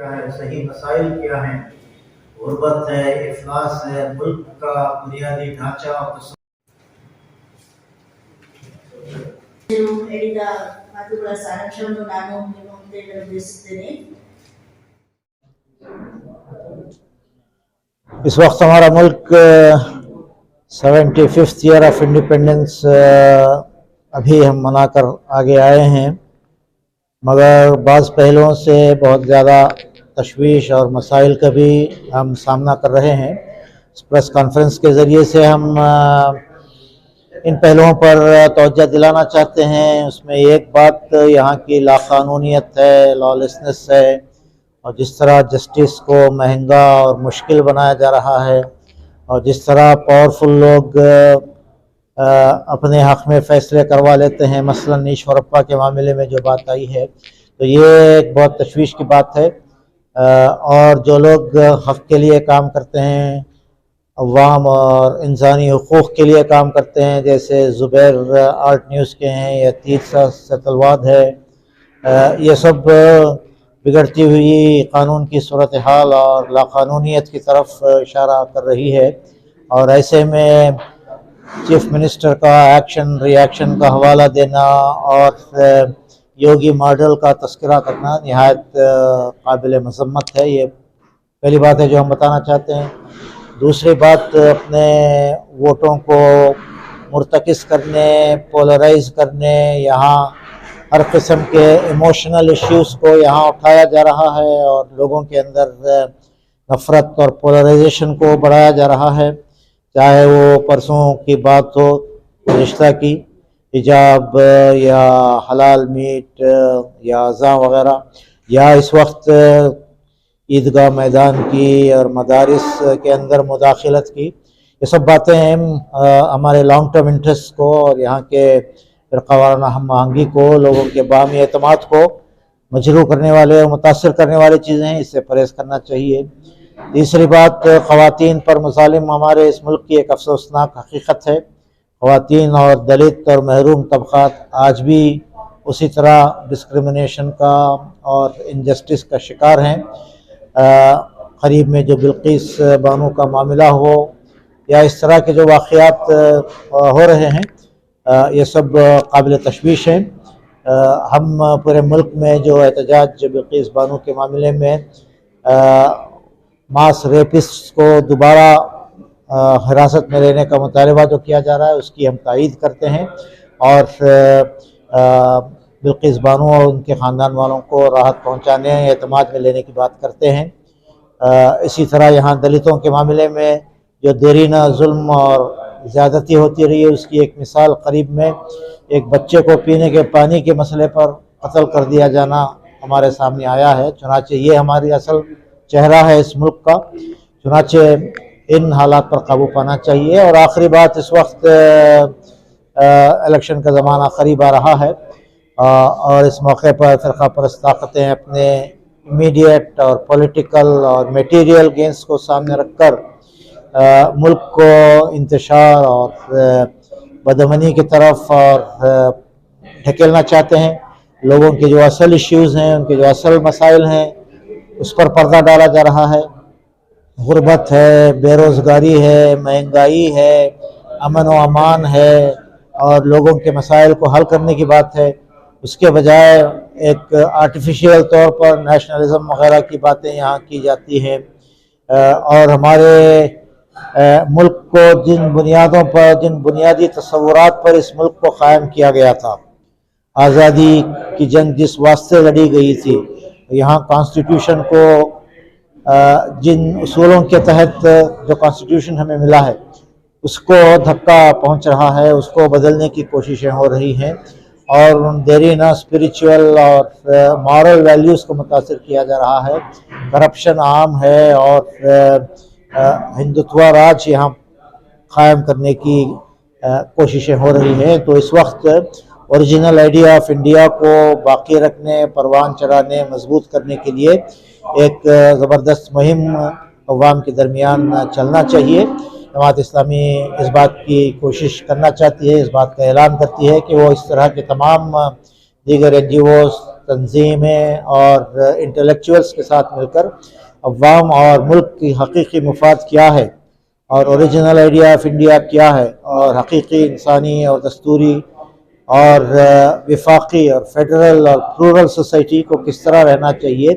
کیا ہے، صحیح مسائل کیا ہیں، غربت ہے، افلاس ہے، ملک کا بنیادی ڈھانچہ اور ಹೇಳಿದ ಮಾತುಗಳ ಸಾರಾಂಶವನ್ನು ನಾನು ನಿಮ್ಮ ಮುಂದೆ ನಿರ್ವಹಿಸುತ್ತೇನೆ. इस वक्त हमारा मुल्क 75th ईयर ऑफ इंडिपेंडेंस अभी हम मनाकर आगे आए हैं, मगर बाज़ पहलुओं से बहुत ज़्यादा तशवीश और मसाइल का भी हम सामना कर रहे हैं. इस प्रेस कॉन्फ्रेंस के ज़रिए से हम इन पहलुओं पर तवज्जो दिलाना चाहते हैं. उसमें एक बात यहाँ की लाक़ानूनियत है, लॉलेसनेस है, और जिस तरह जस्टिस को महंगा और मुश्किल बनाया जा रहा है, और जिस तरह पावरफुल लोग अपने हक़ में फ़ैसले करवा लेते हैं. मसलन ईश्वरप्पा के मामले में जो बात आई है, तो ये एक बहुत तशवीश की बात है. और जो लोग हक़ के लिए काम करते हैं, अवाम और इंसानी हुकूक़ के लिए काम करते हैं, जैसे ज़ुबैर आर्ट न्यूज़ के हैं या तीसरा सतलवाद है, ये सब बिगड़ती हुई कानून की सूरत हाल और लाक़ानूनियत की तरफ इशारा कर रही है. और ऐसे में चीफ मिनिस्टर का एक्शन रिएक्शन का हवाला देना और योगी मॉडल का तस्करा करना निहायत काबिल मज़म्मत है. ये पहली बात है जो हम बताना चाहते हैं. दूसरी बात, अपने वोटों को मुर्तकिस करने, पोलराइज़ करने, यहाँ हर किस्म के इमोशनल इश्यूज़ को यहाँ उठाया जा रहा है और लोगों के अंदर नफ़रत और पोलराइजेशन को बढ़ाया जा रहा है. चाहे वो परसों की बात हो रिश्ता की, हिजाब या हलाल मीट या अज़ां वग़ैरह, या इस वक्त ईदगाह मैदान की और मदारिस के अंदर मुदाखलत की, ये सब बातें हमारे लॉन्ग टर्म इंटरेस्ट को और यहाँ के फ़िरक़ावाराना हम आहंगी को, लोगों के बामी एतमाद को मजरूह करने वाले और मुतासिर करने वाली चीज़ें हैं. इससे परहेज़ करना चाहिए. तीसरी बात, ख़वातीन पर मुज़ालिम हमारे इस मुल्क की एक अफसोसनाक हकीकत है. ख़वातीन और दलित और महरूम तबक़ात आज भी उसी तरह डिस्क्रिमिनेशन का और इनजस्टिस का शिकार हैं. करीब में जो बिल्किस बानो का मामला हो या इस तरह के जो वाक़यात हो रहे हैं, ये सब काबिल तशवीश हैं. हम पूरे मुल्क में जो एहतजाज बिल्किस बानो के मामले में मास रेपिस्ट को दोबारा हिरासत में लेने का मुतालबा जो किया जा रहा है, उसकी हम तायीद करते हैं और बिल्किस बानो और उनके ख़ानदान वालों को राहत पहुँचाने, एतमाद में लेने की बात करते हैं. इसी तरह यहाँ दलितों के मामले में जो देरीना जुल्म और ज़्यादती होती रही है, उसकी एक मिसाल करीब में एक बच्चे को पीने के पानी के मसले पर कत्ल कर दिया जाना हमारे सामने आया है. चुनाचे ये हमारी असल चेहरा है इस मुल्क का. चुनाचे इन हालात पर काबू पाना चाहिए. और आखिरी बात, इस वक्त इलेक्शन का ज़माना करीब आ रहा है और इस मौके पर फ़िरक़ा परस्त ताकतें अपने इमीडिएट और पॉलिटिकल और मटेरियल गेंस को सामने रखकर मुल्क को इंतशार और बदअमनी की तरफ और ढकेलना चाहते हैं. लोगों के जो असल इश्यूज़ हैं, उनके जो असल मसाइल हैं, उस पर पर्दा डाला जा रहा है. गुर्बत है, बेरोज़गारी है, महंगाई है, अमन व अमान है और लोगों के मसाइल को हल करने की बात है. उसके बजाय एक आर्टिफिशियल तौर पर नेशनलिज़म वग़ैरह की बातें यहाँ की जाती हैं. और हमारे मुल्क को जिन बुनियादों पर, जिन बुनियादी तस्वुरात पर इस मुल्क को क़ायम किया गया था, आज़ादी की जंग जिस वास्ते लड़ी गई थी, यहाँ कॉन्स्टिट्यूशन को जिन उसूलों के तहत जो कॉन्स्टिट्यूशन हमें मिला है, उसको धक्का पहुँच रहा है, उसको बदलने की कोशिशें हो रही हैं और देरीना स्पिरिचुअल और मॉरल वैल्यूज़ को मुतासिर किया जा रहा है. करप्शन आम है और हिंदुत्व राज यहाँ क़ायम करने की कोशिशें हो रही हैं. तो इस वक्त ओरिजिनल आइडिया ऑफ इंडिया को बाकी रखने, परवान चढ़ाने, मजबूत करने के लिए एक ज़बरदस्त मुहिम अवाम के दरमियान चलना चाहिए. जमात इस्लामी इस बात की कोशिश करना चाहती है, इस बात का ऐलान करती है कि वो इस तरह के तमाम दीगर NGOs تنظیمیں اور انٹلیکچوئلس کے ساتھ مل کر عوام اور ملک کی حقیقی مفاد کیا ہے اور اوریجنل آئیڈیا آف انڈیا کیا ہے اور حقیقی انسانی اور دستوری اور وفاقی اور فیڈرل اور پلورل سوسائٹی کو کس طرح رہنا چاہیے،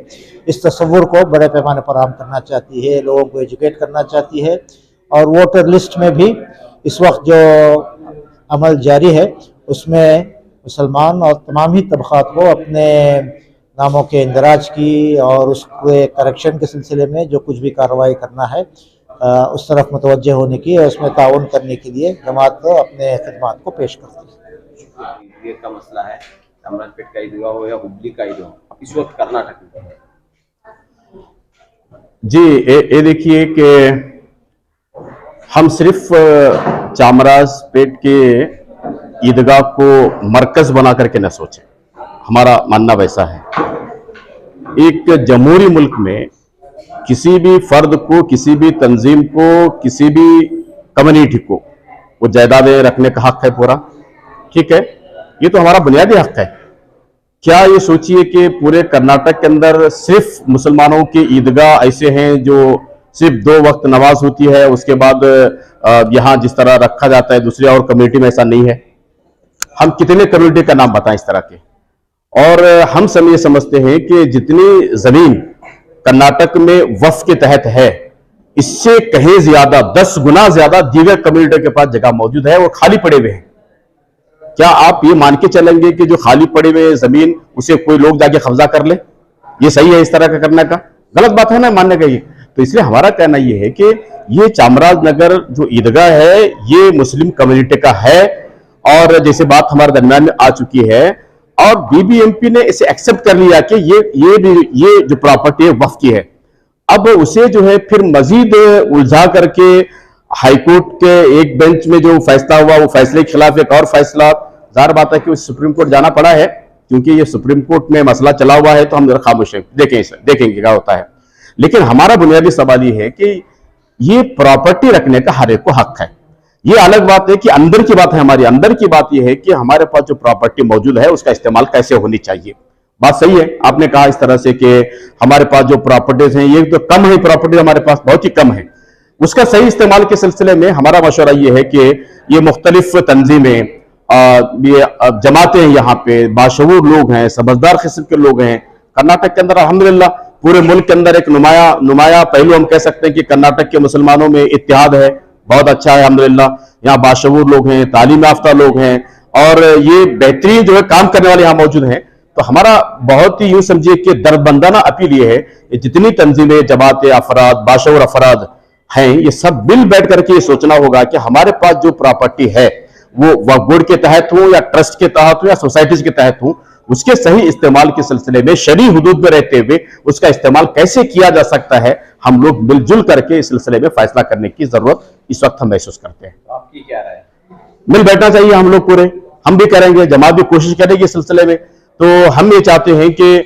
اس تصور کو بڑے پیمانے پر عام کرنا چاہتی ہے، لوگوں کو ایجوکیٹ کرنا چاہتی ہے. اور ووٹر لسٹ میں بھی اس وقت جو عمل جاری ہے اس میں مسلمان اور تمام ہی طبقات کو اپنے ناموں کے اندراج کی اور اس کے کریکشن کے سلسلے میں جو کچھ بھی کارروائی کرنا ہے اس طرف متوجہ ہونے کی اور اس میں تعاون کرنے کے لیے جماعت اپنے خدمات کو پیش کرتی ہے. یہ کا مسئلہ ہے، چامراج پیٹ کا عیدگاہ ہو یا ہبلی کا عیدگاہ ہو، اس وقت کرناٹک میں جی یہ دیکھیے کہ ہم صرف چامراج پیٹ کے عیدگاہ کو مرکز بنا کر کے نہ سوچیں، ہمارا ماننا ویسا ہے. ایک جمہوری ملک میں کسی بھی فرد کو، کسی بھی تنظیم کو، کسی بھی کمیونٹی کو وہ جائیدادیں رکھنے کا حق ہے پورا، ٹھیک ہے، یہ تو ہمارا بنیادی حق ہے. کیا یہ سوچئے کہ پورے کرناٹک کے اندر صرف مسلمانوں کی عیدگاہ ایسے ہیں جو صرف 2 وقت نماز ہوتی ہے، اس کے بعد یہاں جس طرح رکھا جاتا ہے دوسری اور کمیونٹی میں ایسا نہیں ہے؟ ہم کتنے کمیونٹی کا نام بتائیں اس طرح کے؟ اور ہم سب یہ سمجھتے ہیں کہ جتنی زمین کرناٹک میں وقف کے تحت ہے اس سے کہیں زیادہ 10 گنا زیادہ دیگر کمیونٹی کے پاس جگہ موجود ہے، وہ خالی پڑے ہوئے ہیں. کیا آپ یہ مان کے چلیں گے کہ جو خالی پڑے ہوئے زمین اسے کوئی لوگ جا کے قبضہ کر لے؟ یہ صحیح ہے اس طرح کا کرنے کا؟ غلط بات ہے نا ماننے کا. یہ تو اس لیے ہمارا کہنا یہ ہے کہ یہ چامراج نگر جو عیدگاہ ہے یہ مسلم کمیونٹی کا ہے، اور جیسے بات ہمارے درمیان میں آ چکی ہے اور بی بی ایم پی نے اسے ایکسپٹ کر لیا کہ یہ جو پراپرٹی ہے وقف کی ہے. اب اسے جو ہے پھر مزید الجھا کر کے ہائی کورٹ کے ایک بینچ میں جو فیصلہ ہوا وہ فیصلے کے خلاف ایک اور فیصلہ، ظاہر بات ہے کہ سپریم کورٹ جانا پڑا ہے کیونکہ یہ سپریم کورٹ میں مسئلہ چلا ہوا ہے، تو ہم ذرا خاموش ہیں، دیکھیں گے کیا ہوتا ہے. لیکن ہمارا بنیادی سوال یہ ہے کہ یہ پراپرٹی رکھنے کا ہر ایک کو حق ہے. یہ الگ بات ہے کہ اندر کی بات ہے، ہماری اندر کی بات یہ ہے کہ ہمارے پاس جو پراپرٹی موجود ہے اس کا استعمال کیسے ہونی چاہیے. بات صحیح ہے، آپ نے کہا اس طرح سے کہ ہمارے پاس جو پراپرٹیز ہیں یہ تو کم ہے، پراپرٹی ہمارے پاس بہت ہی کم ہے. اس کا صحیح استعمال کے سلسلے میں ہمارا مشورہ یہ ہے کہ یہ مختلف تنظیمیں، یہ جماعتیں یہاں پہ باشعور لوگ ہیں، سمجھدار قسم کے لوگ ہیں. کرناٹک کے اندر الحمدللہ پورے ملک کے اندر ایک نمایاں پہلو ہم کہہ سکتے ہیں کہ کرناٹک کے مسلمانوں میں اتحاد ہے، بہت اچھا ہے الحمدللہ. یہاں باشعور لوگ ہیں، تعلیم یافتہ لوگ ہیں، اور یہ بہترین جو ہے کام کرنے والے یہاں موجود ہیں. تو ہمارا بہت ہی یوں سمجھیے کہ دربندانہ اپیل یہ ہے کہ جتنی تنظیمیں، جماعتیں، افراد، باشعور افراد ہیں، یہ سب مل بیٹھ کر کے یہ سوچنا ہوگا کہ ہمارے پاس جو پراپرٹی ہے وہ وقف بورڈ کے تحت ہوں یا ٹرسٹ کے تحت ہوں یا سوسائٹیز کے تحت ہوں، اس کے صحیح استعمال کے سلسلے میں شرعی حدود میں رہتے ہوئے اس کا استعمال کیسے کیا جا سکتا ہے، ہم لوگ مل جل کر کے اس سلسلے میں فیصلہ کرنے کی ضرورت اس وقت ہم محسوس کرتے ہیں. آپ کی کیا رائے ہے؟ مل بیٹھنا چاہیے ہم لوگ پورے، ہم بھی کریں گے، جماعت بھی کوشش کرے گی اس سلسلے میں. تو ہم یہ چاہتے ہیں کہ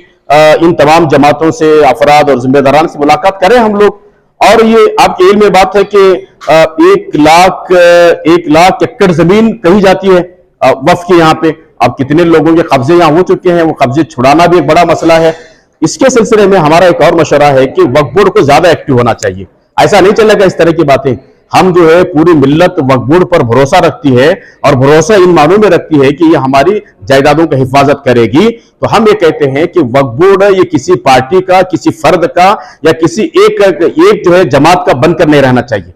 ان تمام جماعتوں سے، افراد اور ذمہ داران سے ملاقات کریں ہم لوگ. اور یہ آپ کے علم میں بات ہے کہ 1 لاکھ ایکڑ زمین کہی جاتی ہے وقف کی یہاں پہ. اب کتنے لوگوں کے قبضے یہاں ہو چکے ہیں، وہ قبضے چھڑانا بھی ایک بڑا مسئلہ ہے. اس کے سلسلے میں ہمارا ایک اور مشورہ ہے کہ وقف بورڈ کو زیادہ ایکٹیو ہونا چاہیے. ایسا نہیں چلے گا اس طرح کی باتیں. ہم جو ہے پوری ملت وقف بورڈ پر بھروسہ رکھتی ہے، اور بھروسہ ان معنوں میں رکھتی ہے کہ یہ ہماری جائیدادوں کا حفاظت کرے گی. تو ہم یہ کہتے ہیں کہ وقف بورڈ یہ کسی پارٹی کا، کسی فرد کا یا کسی ایک جو ہے جماعت کا بن کر نہیں رہنا چاہیے.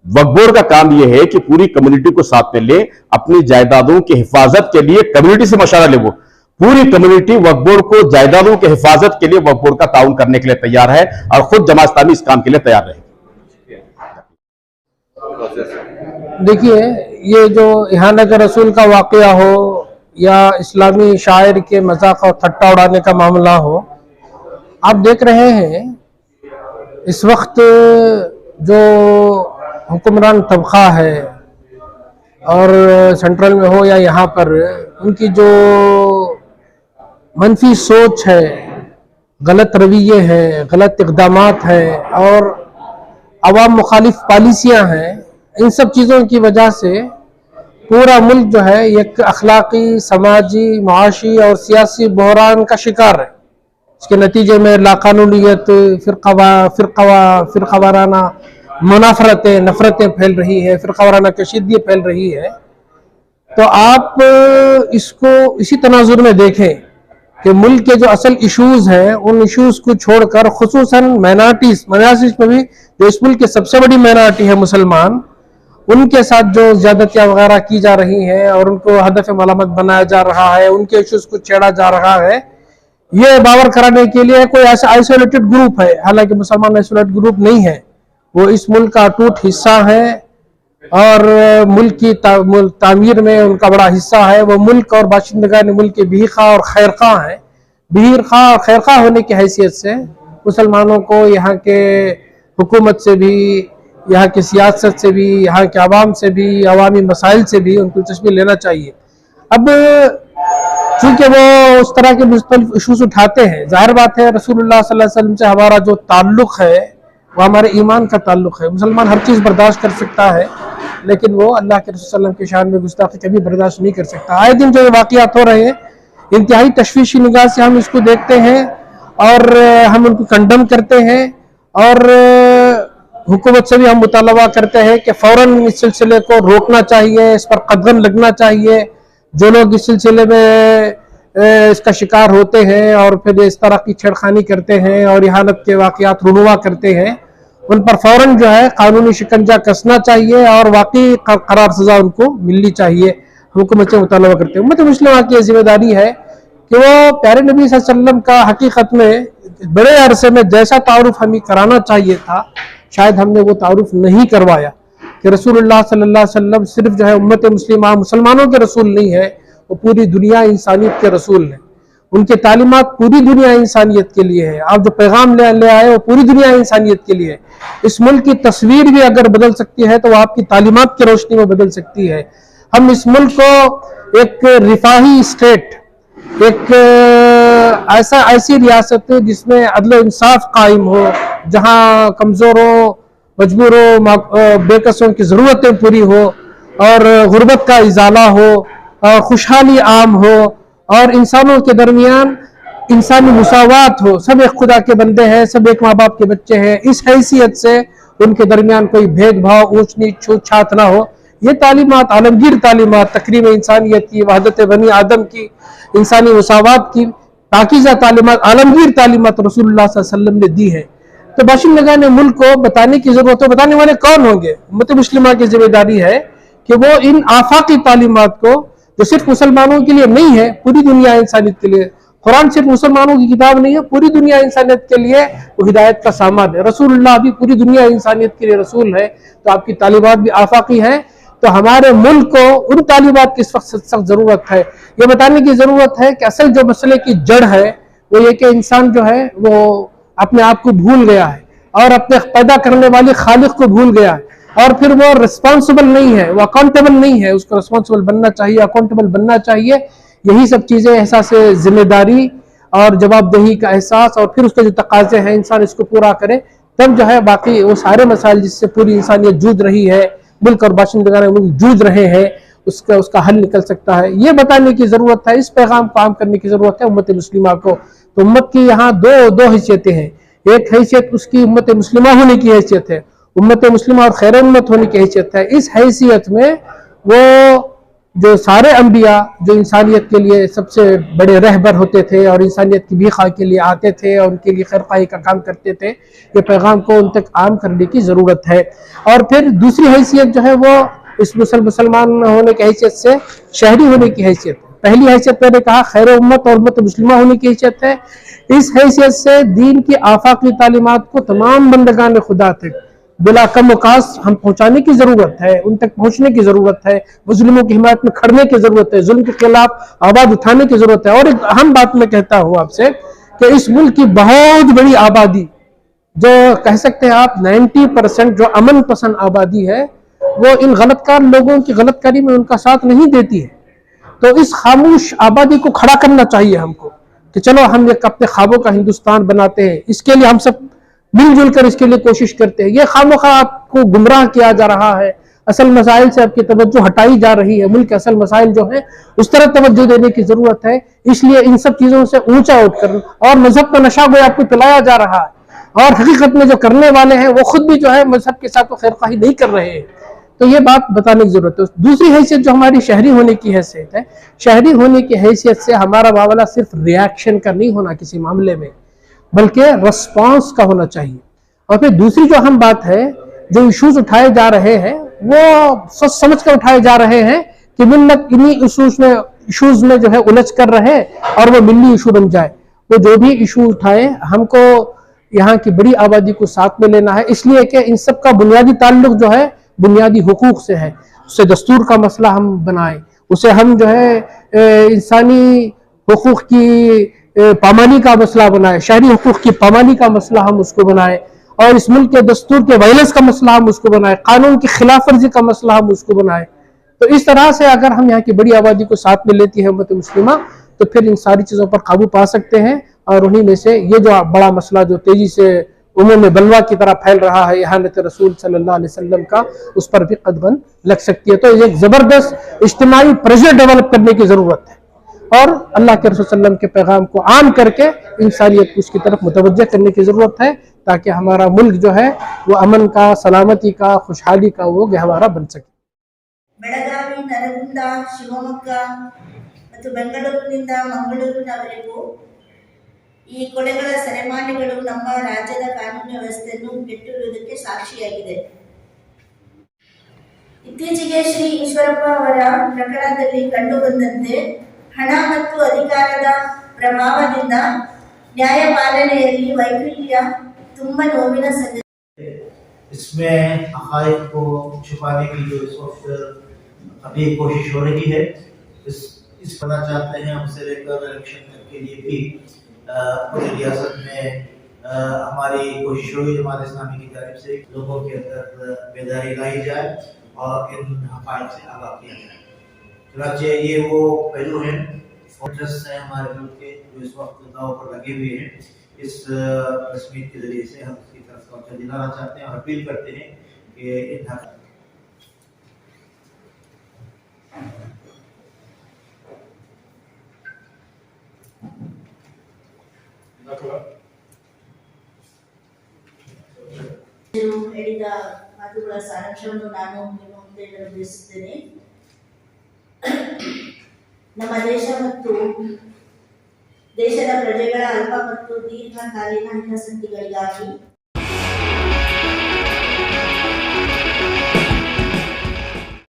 وقف بورڈ کا کام یہ ہے کہ پوری کمیونٹی کو ساتھ میں لے، اپنی جائیدادوں کی حفاظت کے لیے کمیونٹی سے مشورہ لے. وہ پوری کمیونٹی وقف بورڈ کو جائیدادوں کی حفاظت کے لیے وقف بورڈ کا تعاون کرنے کے لیے تیار ہے، اور خود جماعت اسلامی اس کام کے لیے تیار رہے. دیکھیے، یہ جو احانت رسول کا واقعہ ہو یا اسلامی شاعر کے مذاق اور ٹھٹا اڑانے کا معاملہ ہو، آپ دیکھ رہے ہیں اس وقت جو حکمران طبقہ ہے، اور سینٹرل میں ہو یا یہاں پر، ان کی جو منفی سوچ ہے، غلط رویے ہیں، غلط اقدامات ہیں، اور عوام مخالف پالیسیاں ہیں، ان سب چیزوں کی وجہ سے पूरा मुल्क जो है एक अखलाकी, समाजी, मुआशी और सियासी बहरान का शिकार है। इसके नतीजे में लाकानूनियत, फिरकावाराना मुनाफरतें, नफरतें फैल रही है, फिरकावाराना कशीदगी फैल रही है। तो आप इसको इसी तनाजुर में देखें कि मुल्क के जो असल इश्यूज हैं उन इश्यूज को छोड़कर खुसूसन माइनॉरिटीज में भी जो इस मुल्क की सबसे बड़ी माइनॉरिटी है मुसलमान, उनके साथ जो ज्यादतियां वगैरह की जा रही हैं और उनको हदफ मलामत बनाया जा रहा है, उनके इश्यूज को छेड़ा जा रहा है, ये बावर कराने के लिए कोई ऐसा आइसोलेटेड ग्रुप है। हालांकि मुसलमान आइसोलेटेड ग्रुप नहीं है, वो इस मुल्क का अटूट हिस्सा है और मुल्क की तामीर में उनका बड़ा हिस्सा है। वो मुल्क और बाशिंदगान मुल्क के बीर और खैरखा हैं। बीर खा और खैरखा होने की हैसियत से मुसलमानों को यहाँ के हुकूमत से भी, यहाँ की सियासत से भी, यहाँ के आवाम से भी, अवामी मसाइल से भी उनको दिलचस्पी लेना चाहिए। अब चूंकि वो उस तरह के मुख्तलिफ इशूज उठाते हैं, जाहिर बात है रसूलुल्लाह सल्लल्लाहु अलैहि वसल्लम से हमारा जो ताल्लुक है वो हमारे ईमान का ताल्लुक है। मुसलमान हर चीज़ बर्दाश्त कर सकता है, लेकिन वो अल्लाह के रसूल सल्लल्लाहु अलैहि वसल्लम की शान में गुस्ताखी कभी बर्दाश्त नहीं कर सकता। आए दिन जो वाक़ियात हो रहे हैं, इंतहाई तशवीशी निगाह से हम इसको देखते हैं और हम उनको कंडम करते हैं और हुकूमत से भी हम मुतालबा करते हैं कि फ़ौरन इस सिलसिले को रोकना चाहिए, इस पर कदम लगना चाहिए। जो लोग इस सिलसिले में इसका शिकार होते हैं और फिर इस तरह की छेड़खानी करते हैं और इहानत के वाक़ियात रुनुमा करते हैं, उन पर फ़ौरन जो है कानूनी शिकंजा कसना चाहिए और वाकई करार सज़ा उनको मिलनी चाहिए। हुकूमत से मुतालबा करते हैं। उम्मत मुस्लिमा की जिम्मेदारी है कि वो प्यारे नबी सल्लल्लाहु अलैहि वसल्लम का हकीकत में बड़े अरसे में जैसा तारुफ हमें कराना चाहिए था, शायद हमने वो तारुफ नहीं करवाया कि रसूलुल्लाह सल्लल्लाहु अलैहि वसल्लम सिर्फ जो है उम्मत मुस्लिमा मुसलमानों के रसूल नहीं है, वो पूरी दुनिया इंसानियत के रसूल हैं। उनके तालीमात पूरी दुनिया इंसानियत के लिए है। आप जो पैगाम ले आए वो पूरी दुनिया इंसानियत के लिए है। इस मुल्क की तस्वीर भी अगर बदल सकती है तो वो आपकी तालीमात की रोशनी में बदल सकती है। हम इस मुल्क को एक रिफाही स्टेट, एक ऐसी रियासत जिसमें अदल इंसाफ कायम हो, जहां कमजोरों, मजबूरों, बेकसों की ज़रूरतें पूरी हो और गुर्बत का इजाला हो और खुशहाली आम हो और इंसानों के दरमियान इंसानी मुसावात हो। सब एक खुदा के बंदे हैं, सब एक माँ बाप के बच्चे हैं। इस हैसियत से उनके दरमियान कोई भेदभाव, ऊंच नीच, छूत छात ना हो। ये तालीमात, आलमगीर तालीमात, तकरीम इंसानियत की, वहदत बनी आदम की, इंसानी मुसावात की पाकीज़ा तालीमात, आलमगीर तालीमात रसूलुल्लाह सल्लल्लाहु अलैहि वसल्लम ने दी है। तो बाशिंदगान मुल्क को बताने की जरूरत है। बताने वाले कौन होंगे? उम्मत मुस्लिमा की जिम्मेदारी है कि वो इन आफाकी तालीमात को, जो सिर्फ मुसलमानों के लिए नहीं है, पूरी दुनिया इंसानियत के लिए, कुरान सिर्फ मुसलमानों की किताब नहीं है, पूरी दुनिया इंसानियत के लिए वो हिदायत का सामान है। रसूलुल्लाह भी पूरी दुनिया इंसानियत के लिए रसूल है, तो आपकी तालीमात भी आफाकी है। तो हमारे मुल्क को उन तालीमात की इस वक्त सख्त जरूरत है। ये बताने की जरूरत है कि असल जो मसले की जड़ है वो ये कि इंसान जो है वो अपने आप को भूल गया है और अपने पैदा करने वाले खालिक को भूल गया है और फिर वो रिस्पॉन्सिबल नहीं है, वो अकाउंटेबल नहीं है। उसको रिस्पॉन्सिबल बनना चाहिए, अकाउंटेबल बनना चाहिए। यही सब चीजें एहसास जिम्मेदारी और जवाबदेही का एहसास और फिर उसके जो तकाजे हैं इंसान इसको पूरा करे, तब जो है बाकी वो सारे मसाइल जिससे पूरी इंसानियत जूझ रही है, मुल्क और बाशिंदगान मुल्क जूझ रहे हैं, उसका हल निकल सकता है। ये बताने की जरूरत है, इस पैगाम को आम करने की जरूरत है उम्मत मुस्लिमा को। तो उम्मत की यहाँ दो हैसियतें हैं। एक हैसियत उसकी उम्मत मुस्लिमा होने की हैसियत है, उम्मत मुस्लिमा और खैर उम्मत होने की हैसियत है। इस हैसियत में वो जो सारे अंबिया जो इंसानियत के लिए सबसे बड़े रहबर होते थे और इंसानियत की भीखा के लिए आते थे और उनके लिए खैरखाई का काम करते थे, ये पैगाम को उन तक आम करने की ज़रूरत है। और फिर दूसरी हैसियत जो है वो इस मुसलमान होने की हैसियत से शहरी होने की हैसियत है। पहली हैसियत मैंने कहा खैर उम्मत और उम्मत मुस्लिमा होने की हैसियत है। इस हैसियत से दीन की आफाकी तालीमात को तमाम बंदगान खुदा तक बिला कम वकास हम पहुंचाने की जरूरत है, उन तक पहुंचने की जरूरत है। मुस्लिमों की हिमायत में खड़ने की जरूरत है, जुल्म के खिलाफ आवाज उठाने की जरूरत है। और एक अहम बात मैं कहता हूं आपसे कि इस मुल्क की बहुत बड़ी आबादी, जो कह सकते हैं आप 90% जो अमन पसंद आबादी है, वो इन गलतकार लोगों की गलतकारी में उनका साथ नहीं देती है। तो इस खामोश आबादी को खड़ा करना चाहिए हमको कि चलो हम एक अपने ख्वाबों का हिंदुस्तान बनाते हैं। इसके लिए हम सब मिलजुल कर इसके लिए कोशिश करते हैं। ये खामोखा आपको गुमराह किया जा रहा है, असल मसाइल से आपकी तवज्जो हटाई जा रही है, मुल्क के असल मसाइल जो हैं उस तरफ तवज्जो देने की जरूरत है। इसलिए इन सब चीजों से ऊंचा उठकर, और मजहब का नशा गोया आपको पिलाया जा रहा है, और हकीकत में जो करने वाले हैं वो खुद भी जो है मजहब के साथ खैरख्वाही नहीं कर रहे हैं। तो ये बात बताने की जरूरत है। दूसरी हैसियत जो हमारी शहरी होने की हैसियत है, शहरी होने की हैसियत से हमारा मामला सिर्फ रिएक्शन का नहीं होना किसी मामले में, बल्कि रिस्पॉन्स का होना चाहिए। और फिर दूसरी जो अहम बात है, जो इश्यूज उठाए जा रहे हैं वो सोच समझ कर उठाए जा रहे हैं कि मिल्लत इन्हीं इश्यूज में जो है उलझ कर रहे और वो मिल्ली इशू बन जाए। वो जो भी इशू उठाए हमको यहाँ की बड़ी आबादी को साथ में लेना है, इसलिए कि इन सब का बुनियादी ताल्लुक जो है बुनियादी हुकूक से है। उससे दस्तूर का मसला हम बनाएं, उसे हम जो है इंसानी हुकूक की पामानी का मसला बनाए, शहरी हुकूक की पामानी का मसला हम उसको बनाए, और इस मुल्क के दस्तूर के वायलेंस का मसला हम उसको बनाए, कानून की खिलाफ वर्जी का मसला हम उसको बनाए। तो इस तरह से अगर हम यहाँ की बड़ी आबादी को साथ में लेती है उम्मत मुस्लिमा, तो फिर इन सारी चीज़ों पर काबू पा सकते हैं। और उन्हीं में से ये जो बड़ा मसला जो तेजी से उम्म में बलवा की तरह फैल रहा है, इहानत रसूल सल्लल्लाहु अलैहि वसल्लम का, उस पर भी कदगन लग सकती है। तो एक ज़बरदस्त इज्तिमाई प्रेशर डेवलप करने की ज़रूरत है, और अल्लाह के रसूल सल्लल्लाहु अलैहि वसल्लम के पैगाम को आम करके इंसानियत को उसकी तरफ मुतवज्जह करने की ज़रूरत है, ताकि हमारा मुल्क जो है वो अमन का, सलामती का, खुशहाली का वो गहवारा बन सके। ಬೆಳಗಾವಿ, ನರಗುಂದ, ಶಿವಮೊಗ್ಗ ಮತ್ತು ಬೆಂಗಳೂರಿನಿಂದ ಮಂಗಳೂರಿನವರೆಗೂ ಈ ಕೊಲೆಗಳ ಸೆರೆಮಾಲೆಗಳು ನಮ್ಮ ರಾಜ್ಯದ ಕಾನೂನು ವ್ಯವಸ್ಥೆಯನ್ನು ಕೆಟ್ಟಿರುವುದಕ್ಕೆ ಸಾಕ್ಷಿಯಾಗಿದೆ. ಇತ್ತೀಚೆಗೆ ಶ್ರೀ ಈಶ್ವರಪ್ಪ ಅವರ ಪ್ರಕರಣದಲ್ಲಿ ಕಂಡುಬಂದಂತೆ ಹಣ ಮತ್ತು ಅಧಿಕಾರದ ಪ್ರಭಾವದಿಂದ ನ್ಯಾಯಪಾಲನೆಯಲ್ಲಿ ವೈಫಲ್ಯ ತುಂಬಾ ನೋವಿನ ಸಂಗತಿ. इसमें हक़ाइक़ को छुपाने की जो इस वक्त अभी कोशिश हो रही है, इस करना चाहते हैं। हमसे लेकर इलेक्शन तक के लिए भी पूरी रियासत में हमारी कोशिश हुई जमात इस्लामी की जानिब से लोगों के अंदर बेदारी लाई जाए और इन हक़ाइक़ से आगाह किया जाए। चुनांचे ये वो पहलू हैं, फोर्ट्रेस हैं हमारे मुल्क के, जो इस वक्त दाव पर लगे हुए हैं। इस तस्वीर के जरिए से हम इसकी तरफ तवज्जो दिलाना चाहते हैं और अपील करते हैं कि इन ಹೇಳಿದ ಮಾತುಗಳ ಸಾರಾಂಶವನ್ನು ನಾನು ನಿಮ್ಮ ಮುಂದೆ ಇಡಲು ಬಯಸುತ್ತೇನೆ. ನಮ್ಮ ದೇಶ ಮತ್ತು ದೇಶದ ಪ್ರಜೆಗಳ ಅಲ್ಪ ಮತ್ತು ದೀರ್ಘಕಾಲೀನ ಹಿತಾಸಕ್ತಿಗಳಿಗಾಗಿ